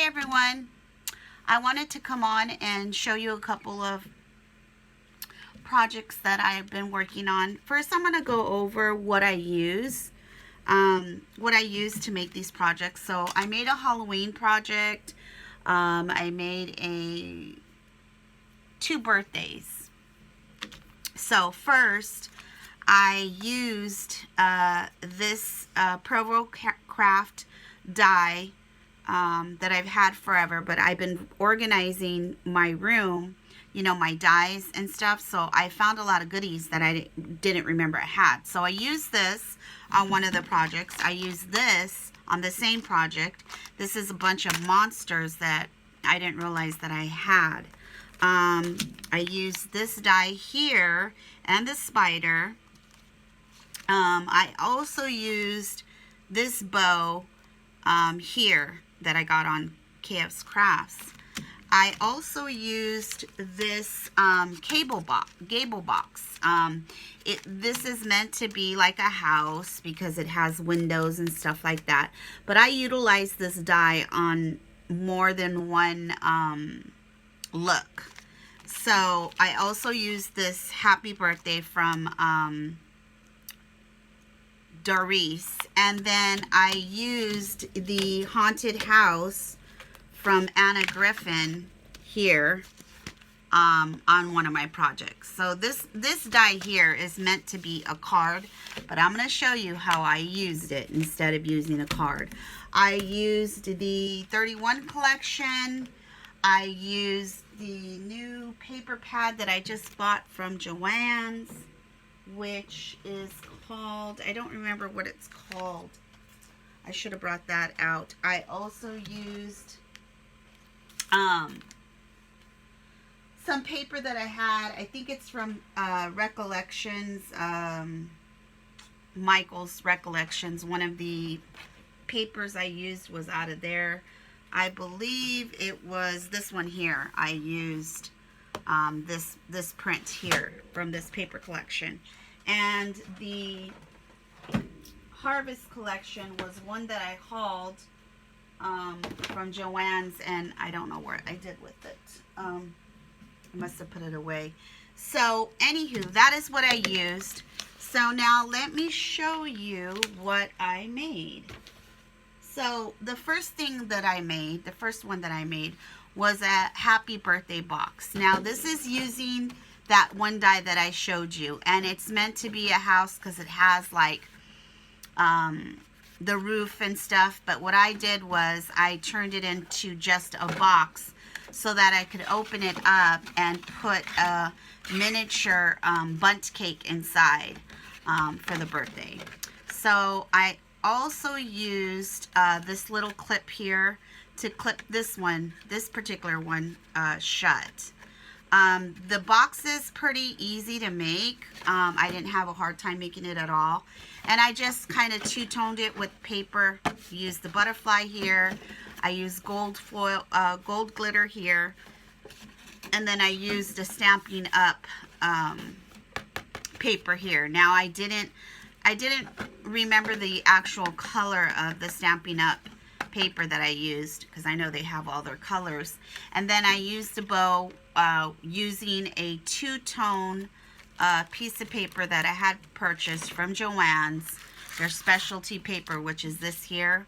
everyone. I wanted to come on and show you a couple of projects that I've been working on. First, I'm going to go over what I use. To make these projects. So I made a Halloween project. I made two birthdays. So first, I used this Provo Craft die that I've had forever, but I've been organizing my room, my dies and stuff. So I found a lot of goodies that I didn't remember I had. So I used this on one of the projects. I used this on the same project. This is a bunch of monsters that I didn't realize that I had. I used this die here and the spider. I also used this bow here that I got on KF's Crafts. I also used this gable box. This is meant to be like a house because it has windows and stuff like that. But I utilized this die on more than one look. So I also used this Happy Birthday from Doris, and then I used the Haunted House from Anna Griffin here on one of my projects. So this die here is meant to be a card, but I'm going to show you how I used it instead of using a card. I used the 31 collection. I used the new paper pad that I just bought from Joann's, which is called, I don't remember what it's called. I should have brought that out. I also used some paper that I had. I think it's from Recollections, Michael's Recollections. One of the papers I used was out of there. I believe it was this one here. I used this print here from this paper collection. And the Harvest collection was one that I hauled from Joann's, and I don't know what I did with it. I must have put it away. So, anywho, that is what I used. So now let me show you what I made. So the first thing that I made, the first one that I made, was a Happy Birthday box. Now this is using that one die that I showed you, and it's meant to be a house because it has like the roof and stuff. But what I did was I turned it into just a box so that I could open it up and put a miniature bundt cake inside for the birthday. So I also used this little clip here to clip this particular one shut. The box is pretty easy to make. I didn't have a hard time making it at all. And I just kind of two-toned it with paper. Used the butterfly here. I used gold foil, gold glitter here. And then I used a Stampin' Up paper here. Now I didn't remember the actual color of the Stampin' Up paper that I used because I know they have all their colors. And then I used a bow using a two-tone piece of paper that I had purchased from Joann's, their specialty paper, which is this here.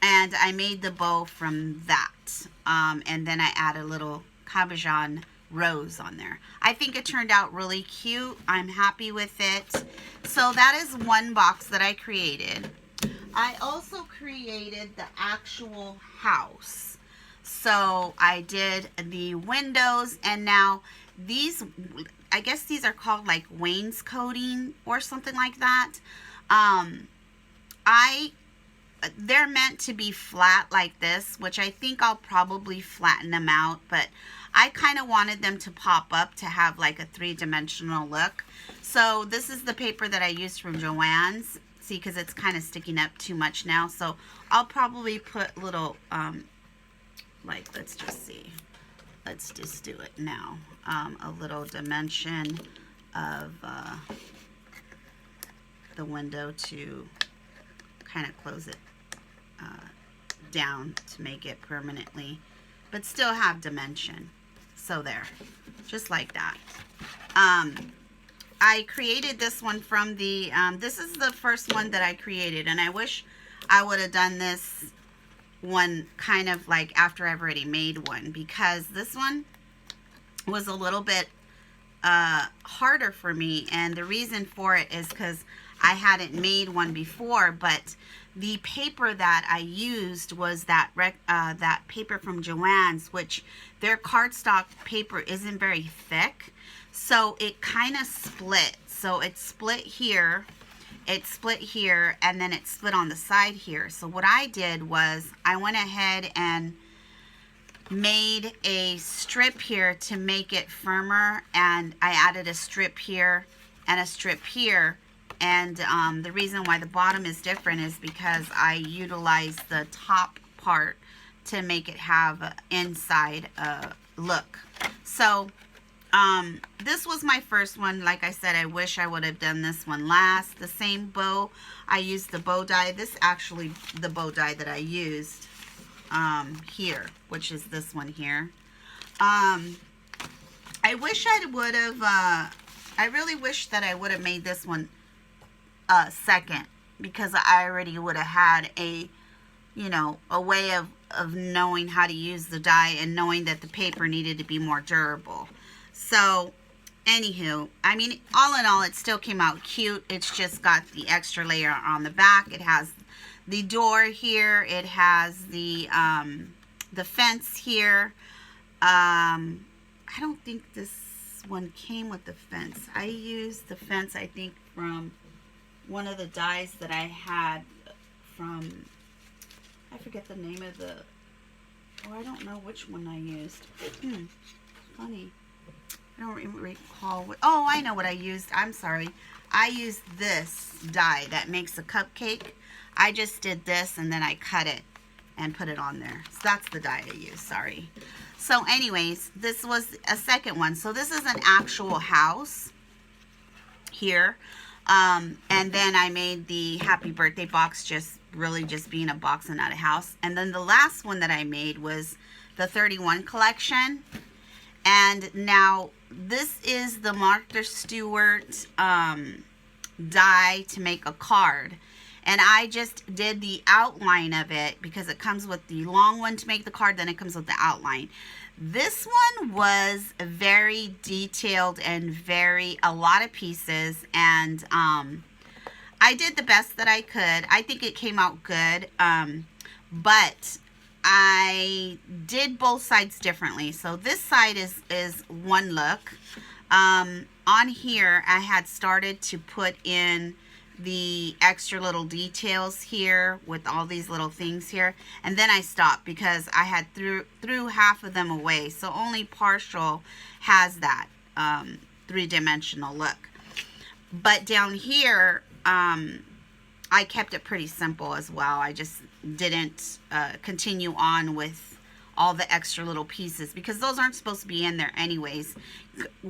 And I made the bow from that. And then I added a little cabochon rose on there. I think it turned out really cute. I'm happy with it. So that is one box that I created. I also created the actual house. So I did the windows, and now these, I guess these are called like wainscoting or something like that. They're meant to be flat like this, which I think I'll probably flatten them out, but I kind of wanted them to pop up to have like a three-dimensional look. So this is the paper that I used from Joann's. See, because it's kind of sticking up too much now. So I'll probably put little, like, let's just see. Let's just do it now. A little dimension of the window to kind of close it down to make it permanently, but still have dimension. So there, just like that. I created this one from the, this is the first one that I created, and I wish I would have done this one kind of like after I've already made one, because this one was a little bit harder for me, and the reason for it is because I hadn't made one before, but the paper that I used was that that paper from Joann's, which their cardstock paper isn't very thick, so it kind of split. So it split here, and then it split on the side here. So what I did was I went ahead and made a strip here to make it firmer, and I added a strip here and a strip here. And the reason why the bottom is different is because I utilized the top part to make it have an inside look. So this was my first one. Like I said, I wish I would have done this one last. The same bow, I used the bow die. This actually the bow die that I used here, which is this one here. I wish I would have, I really wish that I would have made this one second, because I already would have had a, you know, a way of knowing how to use the die and knowing that the paper needed to be more durable. So anywho, I mean, all in all, it still came out cute. It's just got the extra layer on the back. It has the door here. It has the fence here. I don't think this one came with the fence. I used the fence, I think, from one of the dies that I had from, I forget the name of the, oh, I don't know which one I used. Funny. I don't even recall what, oh, I know what I used. I'm sorry. I used this die that makes a cupcake. I just did this and then I cut it and put it on there. So that's the die I used, sorry. So anyways, this was a second one. So this is an actual house here. And then I made the happy birthday box, just really just being a box and not a house. And then the last one that I made was the 31 collection. And now this is the Martha Stewart die to make a card. And I just did the outline of it because it comes with the long one to make the card, then it comes with the outline. This one was very detailed and a lot of pieces, and I did the best that I could. I think it came out good, but I did both sides differently. So this side is one look. On here, I had started to put in the extra little details here with all these little things here, and then I stopped because I had threw half of them away, so only partial has that three-dimensional look. But down here I kept it pretty simple as well. I just didn't continue on with all the extra little pieces because those aren't supposed to be in there anyways.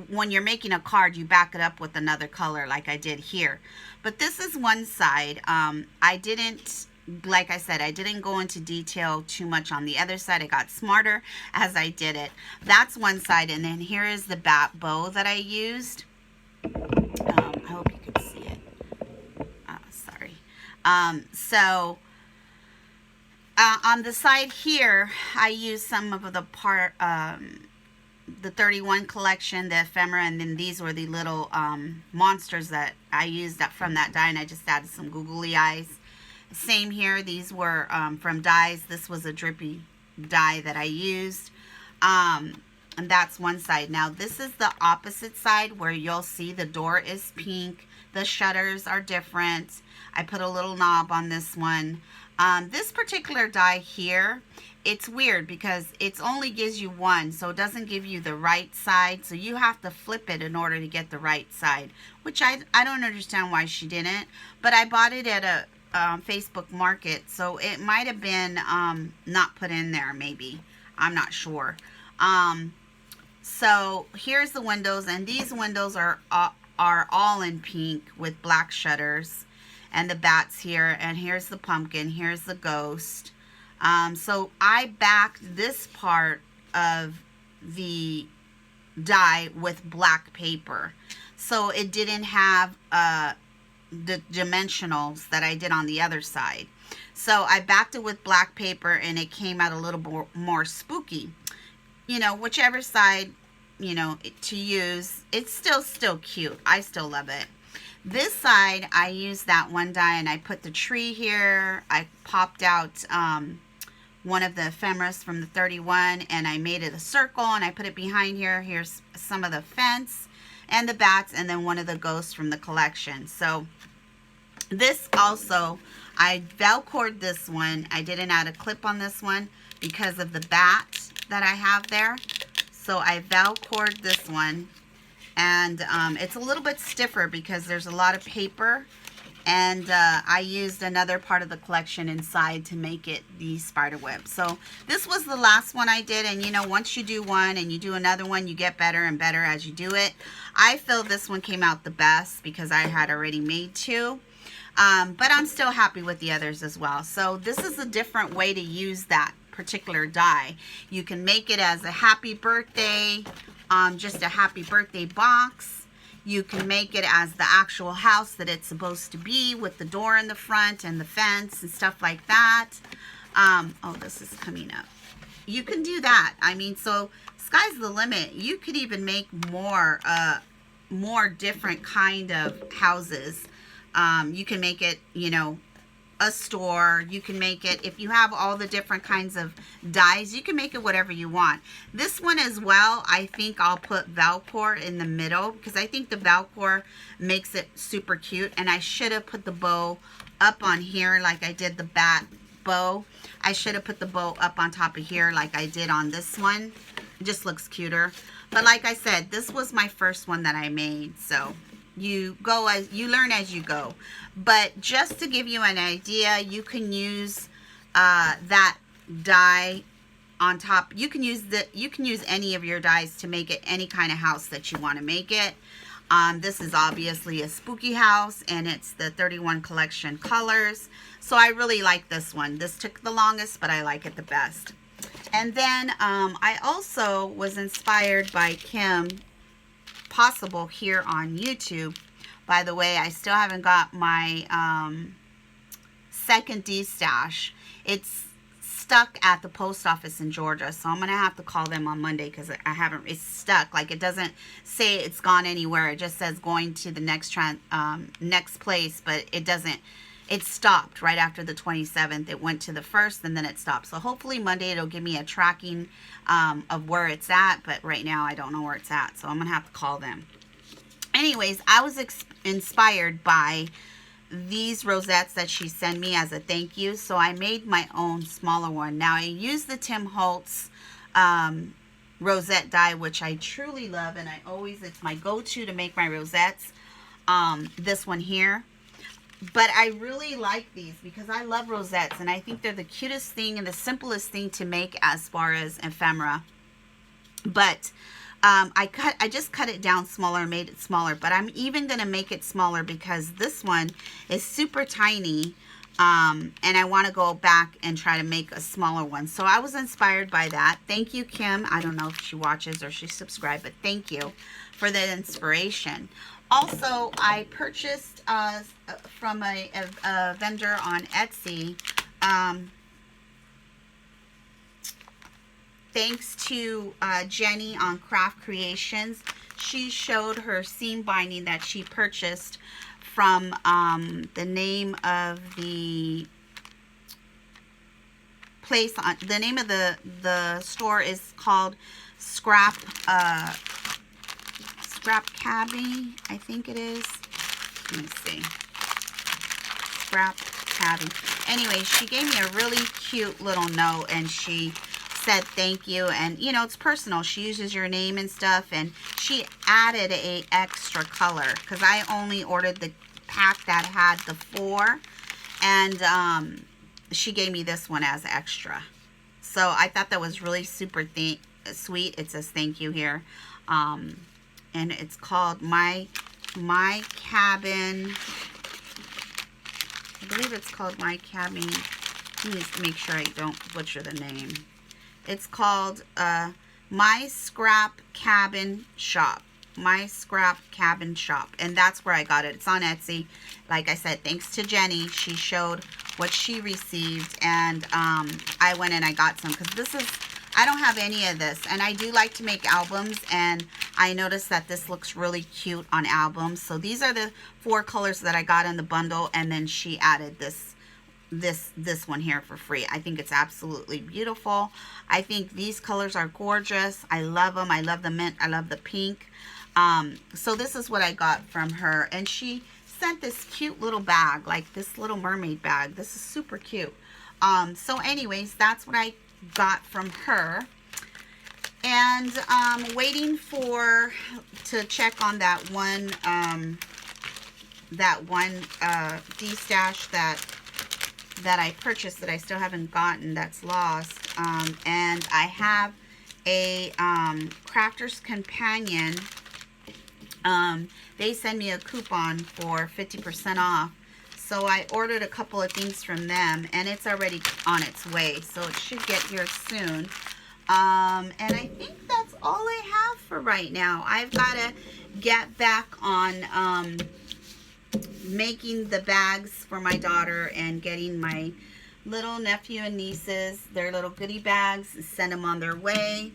When you're making a card, you back it up with another color like I did here. But this is one side. I didn't, like I said, I didn't go into detail too much on the other side. I got smarter as I did it. That's one side, and then here is the bow that I used. I hope you can see it. Sorry. So on the side here, I used some of the the 31 collection, the ephemera, and then these were the little monsters that I used from that die, and I just added some googly eyes. Same here, these were from dies. This was a drippy die that I used, and that's one side. Now this is the opposite side where you'll see the door is pink, the shutters are different. I put a little knob on this one. This particular die here, it's weird because it only gives you one, so it doesn't give you the right side, so you have to flip it in order to get the right side, which I don't understand why she didn't, but I bought it at a Facebook Market, so it might have been not put in there, maybe. I'm not sure. So here's the windows, and these windows are all in pink with black shutters. And the bats here, and here's the pumpkin, here's the ghost. So I backed this part of the die with black paper. So it didn't have the dimensionals that I did on the other side. So I backed it with black paper and it came out a little more spooky. You know, whichever side, you know, to use, it's still cute. I still love it. This side, I used that one die and I put the tree here. I popped out one of the ephemeras from the 31 and I made it a circle and I put it behind here. Here's some of the fence and the bats and then one of the ghosts from the collection. So this also, I Velcroed this one. I didn't add a clip on this one because of the bat that I have there. So I Velcroed this one. And it's a little bit stiffer because there's a lot of paper. And I used another part of the collection inside to make it the spider web. So this was the last one I did. And you know, once you do one and you do another one, you get better and better as you do it. I feel this one came out the best because I had already made two. But I'm still happy with the others as well. So this is a different way to use that particular die. You can make it as a happy birthday, just a happy birthday box. You can make it as the actual house that it's supposed to be with the door in the front and the fence and stuff like that. Oh, this is coming up. You can do that. I mean, so sky's the limit. You could even make more different kind of houses. You can make it, you know, a store. You can make it, if you have all the different kinds of dies, you can make it whatever you want. This one as well, I think I'll put Velcro in the middle because I think the Velcro makes it super cute. And I should have put the bow up on here like I did the bat bow. I should have put the bow up on top of here like I did on this one. It just looks cuter. But like I said, this was my first one that I made. So you learn as you go. But just to give you an idea, you can use that die on top. You can use any of your dies to make it any kind of house that you want to make it. This is obviously a spooky house and it's the 31 collection colors. So I really like this one. This took the longest, but I like it the best. And then I also was inspired by Kim Possible here on YouTube. By the way, I still haven't got my second D-stash. It's stuck at the post office in Georgia, so I'm gonna have to call them on Monday because it's stuck. Like, it doesn't say it's gone anywhere. It just says going to the next place, but it doesn't. It stopped right after the 27th. It went to the 1st and then it stopped. So hopefully Monday it'll give me a tracking of where it's at, but right now I don't know where it's at, so I'm gonna have to call them. Anyways, I was inspired by these rosettes that she sent me as a thank you, so I made my own smaller one. Now I use the Tim Holtz rosette die, which I truly love, and it's my go-to to make my rosettes. This one here. But I really like these because I love rosettes and I think they're the cutest thing and the simplest thing to make as far as ephemera. But I just cut it down smaller and made it smaller. But I'm even going to make it smaller because this one is super tiny. And I want to go back and try to make a smaller one. So I was inspired by that. Thank you, Kim. I don't know if she watches or she subscribed, but thank you for the inspiration. Also, I purchased from a vendor on Etsy, thanks to Jenny on Craft Creations. She showed her seam binding that she purchased from the name of the place. The name of the store is called Scrap Cabby, I think it is. Let me see. Scrap Cabby. Anyway, she gave me a really cute little note and she said thank you, and you know, it's personal. She uses your name and stuff, and she added a extra color because I only ordered the pack that had the 4, and she gave me this one as extra. So I thought that was really super sweet. It says thank you here. And it's called My Cabin. I believe it's called My Cabin Let me make sure I don't butcher the name. It's called My Scrap Cabin Shop. My Scrap Cabin Shop. And that's where I got it. It's on Etsy. Like I said, thanks to Jenny. She showed what she received. And I went and I got some. Because this is, I don't have any of this. And I do like to make albums. And I noticed that this looks really cute on albums. So these are the 4 colors that I got in the bundle. And then she added this one here for free. I think it's absolutely beautiful. I think these colors are gorgeous. I love them. I love the mint. I love the pink. So this is what I got from her, and she sent this cute little bag, like this little mermaid bag. This is super cute. So anyways, that's what I got from her, and waiting to check on that one D-stash that I purchased that I still haven't gotten, that's lost. And I have a Crafter's Companion. They send me a coupon for 50% off. So I ordered a couple of things from them, and it's already on its way. So it should get here soon. And I think that's all I have for right now. I've got to get back on making the bags for my daughter and getting my little nephew and nieces their little goodie bags and send them on their way.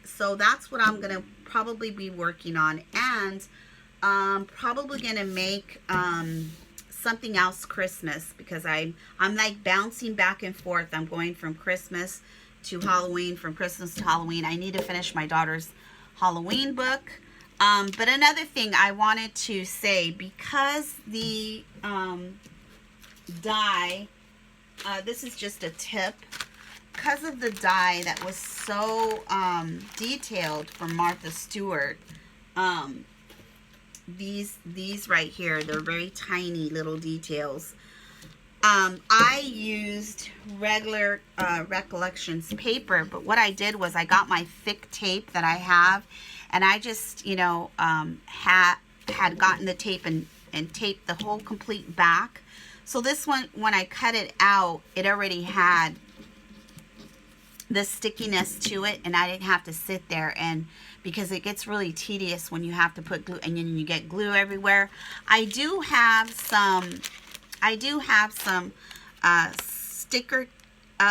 So that's what I'm going to probably be working on, and probably going to make something else Christmas, because I'm like bouncing back and forth. I'm going from Christmas to Halloween, from Christmas to Halloween. I need to finish my daughter's Halloween book. But another thing I wanted to say, because the die, this is just a tip, because of the die that was so detailed from Martha Stewart, these right here, they're very tiny little details. I used regular Recollections paper, but what I did was I got my thick tape that I have, and I just, you know, had gotten the tape and taped the whole complete back. So this one, when I cut it out, it already had the stickiness to it, and I didn't have to sit there, and because it gets really tedious when you have to put glue, and then you get glue everywhere. I do have some sticker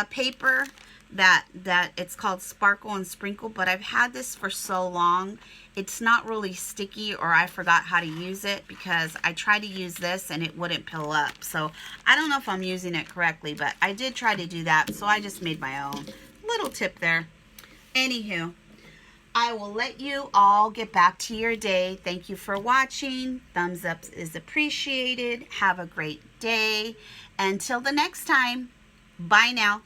paper that it's called Sparkle and Sprinkle, but I've had this for so long, it's not really sticky, or I forgot how to use it, because I tried to use this and it wouldn't pill up. So I don't know if I'm using it correctly, but I did try to do that, so I just made my own little tip there. Anywho, I will let you all get back to your day. Thank you for watching. Thumbs up is appreciated. Have a great day. Until the next time, bye now.